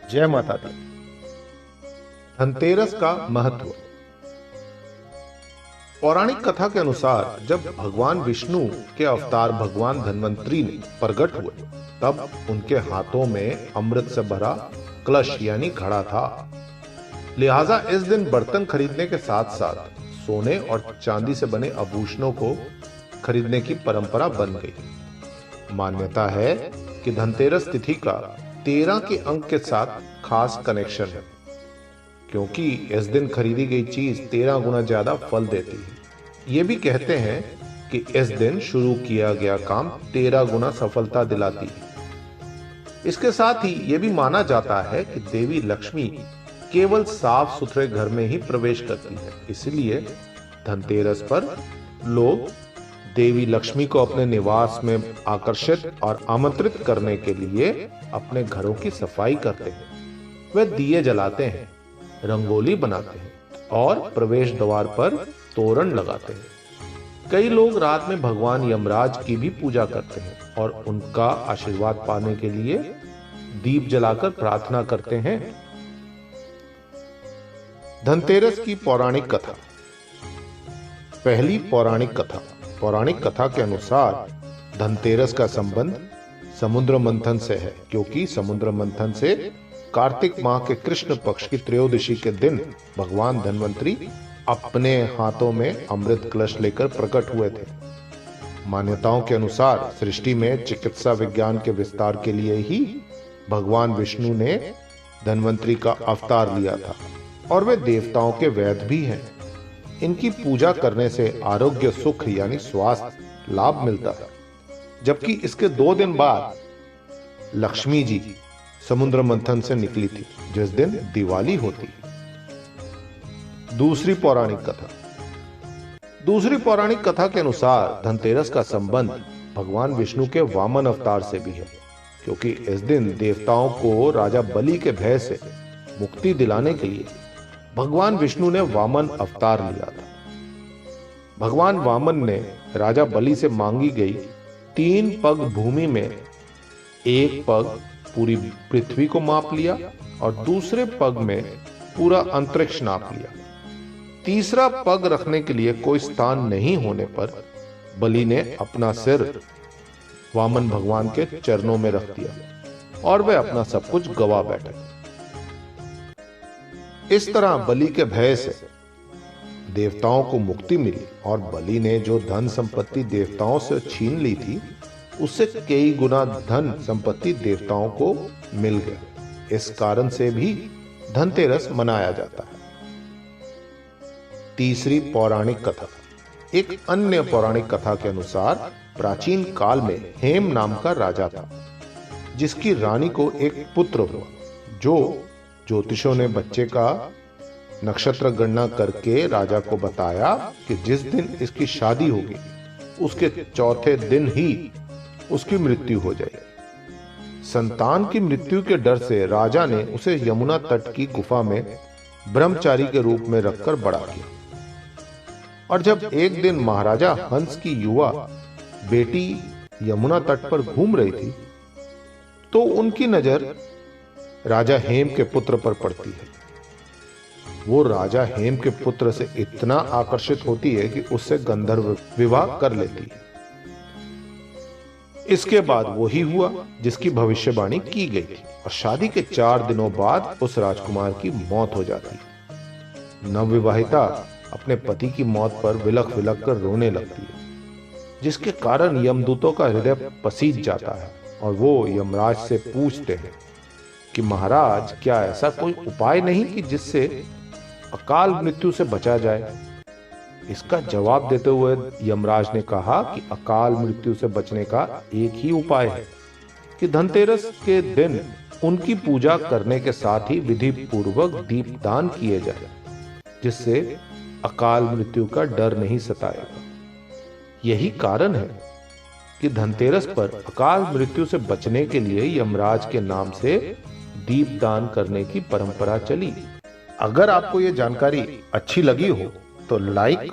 जय माता दी। धनतेरस का महत्व। पौराणिक कथा के अनुसार जब भगवान विष्णु के अवतार भगवान धन्वंतरी ने प्रकट हुए, तब उनके हाथों में अमृत से भरा कलश यानी घड़ा था। लिहाजा इस दिन बर्तन खरीदने के साथ साथ सोने और चांदी से बने आभूषणों को खरीदने की परंपरा बन गई। मान्यता है कि धनतेरस तिथि का 13 के अंक के साथ खास कनेक्शन है, क्योंकि इस दिन खरीदी गई चीज 13 गुना ज्यादा फल देती है। ये भी कहते हैं कि इस दिन शुरू किया गया काम 13 गुना सफलता दिलाती है। इसके साथ ही यह भी माना जाता है कि देवी लक्ष्मी केवल साफ सुथरे घर में ही प्रवेश करती है। इसलिए धनतेरस पर लोग देवी लक्ष्मी को अपने निवास में आकर्षित और आमंत्रित करने के लिए अपने घरों की सफाई करते हैं। वे दिए जलाते हैं, रंगोली बनाते हैं और प्रवेश द्वार पर तोरण लगाते हैं। कई लोग रात में भगवान यमराज की भी पूजा करते हैं और उनका आशीर्वाद पाने के लिए दीप जलाकर प्रार्थना करते हैं। धनतेरस की पौराणिक कथा। पहली पौराणिक कथा। पौराणिक कथा के अनुसार धनतेरस का संबंध समुद्र मंथन से है, क्योंकि समुद्र मंथन से कार्तिक माह के कृष्ण पक्ष की त्रयोदशी के दिन भगवान धन्वंतरी अपने हाथों में अमृत कलश लेकर प्रकट हुए थे। मान्यताओं के अनुसार सृष्टि में चिकित्सा विज्ञान के विस्तार के लिए ही भगवान विष्णु ने धन्वंतरी का अवतार लिया था और वे देवताओं के वैद्य भी हैं। इनकी पूजा करने से आरोग्य, सुख यानी स्वास्थ्य लाभ मिलता है। जबकि इसके 2 दिन बाद लक्ष्मी जी समुद्र मंथन से निकली थी, जिस दिन दिवाली होती है। दूसरी पौराणिक कथा। दूसरी पौराणिक कथा के अनुसार धनतेरस का संबंध भगवान विष्णु के वामन अवतार से भी है, क्योंकि इस दिन देवताओं को राजा बलि के भय से मुक्ति दिलाने के लिए भगवान विष्णु ने वामन अवतार लिया था। भगवान वामन ने राजा बलि से मांगी गई 3 पग भूमि में 1 पग पूरी पृथ्वी को माप लिया और दूसरे पग में पूरा अंतरिक्ष नाप लिया। तीसरा पग रखने के लिए कोई स्थान नहीं होने पर बलि ने अपना सिर वामन भगवान के चरणों में रख दिया और वे अपना सब कुछ गवा बैठे। इस तरह बलि के भय से देवताओं को मुक्ति मिली और बलि ने जो धन संपत्ति देवताओं से छीन ली थी, उससे कई गुना धन संपत्ति देवताओं को मिल गया। इस कारण से भी धनतेरस मनाया जाता है। तीसरी पौराणिक कथा। एक अन्य पौराणिक कथा के अनुसार प्राचीन काल में हेम नाम का राजा था, जिसकी रानी को एक पुत्र हुआ। जो ज्योतिषों ने बच्चे का नक्षत्र गणना करके राजा को बताया कि जिस दिन इसकी शादी होगी उसके चौथे दिन ही उसकी मृत्यु हो जाएगी। संतान की मृत्यु के डर से राजा ने उसे यमुना तट की गुफा में ब्रह्मचारी के रूप में रखकर बड़ा किया। और जब एक दिन महाराजा हंस की युवा बेटी यमुना तट पर घूम रही थी, तो उनकी नजर राजा हेम के पुत्र पर पड़ती है। वो राजा हेम के पुत्र से इतना आकर्षित होती है कि उससे गंधर्व विवाह कर लेती है। इसके बाद वही हुआ जिसकी भविष्यवाणी की गई थी और शादी के 4 दिनों बाद उस राजकुमार की मौत हो जाती। नवविवाहिता अपने पति की मौत पर विलख विलख कर रोने लगती है, जिसके कारण यमदूतों का हृदय पसीज जाता है और वो यमराज से पूछते हैं कि महाराज, क्या ऐसा कोई उपाय नहीं कि जिससे अकाल मृत्यु से बचा जाए? इसका जवाब देते हुए यमराज ने कहा कि अकाल मृत्यु से बचने का एक ही उपाय है कि धनतेरस के दिन उनकी पूजा करने के साथ ही विधि पूर्वक दीपदान किए जाए, जिससे अकाल मृत्यु का डर नहीं सताएगा। यही कारण है कि धनतेरस पर अकाल मृत्यु से बचने के लिए यमराज के नाम से दीपदान करने की परंपरा चली। अगर आपको यह जानकारी अच्छी लगी हो तो लाइक,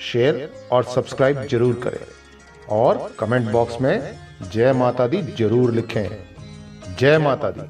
शेयर और सब्सक्राइब जरूर करें और कमेंट बॉक्स में जय माता दी जरूर लिखें। जय माता दी।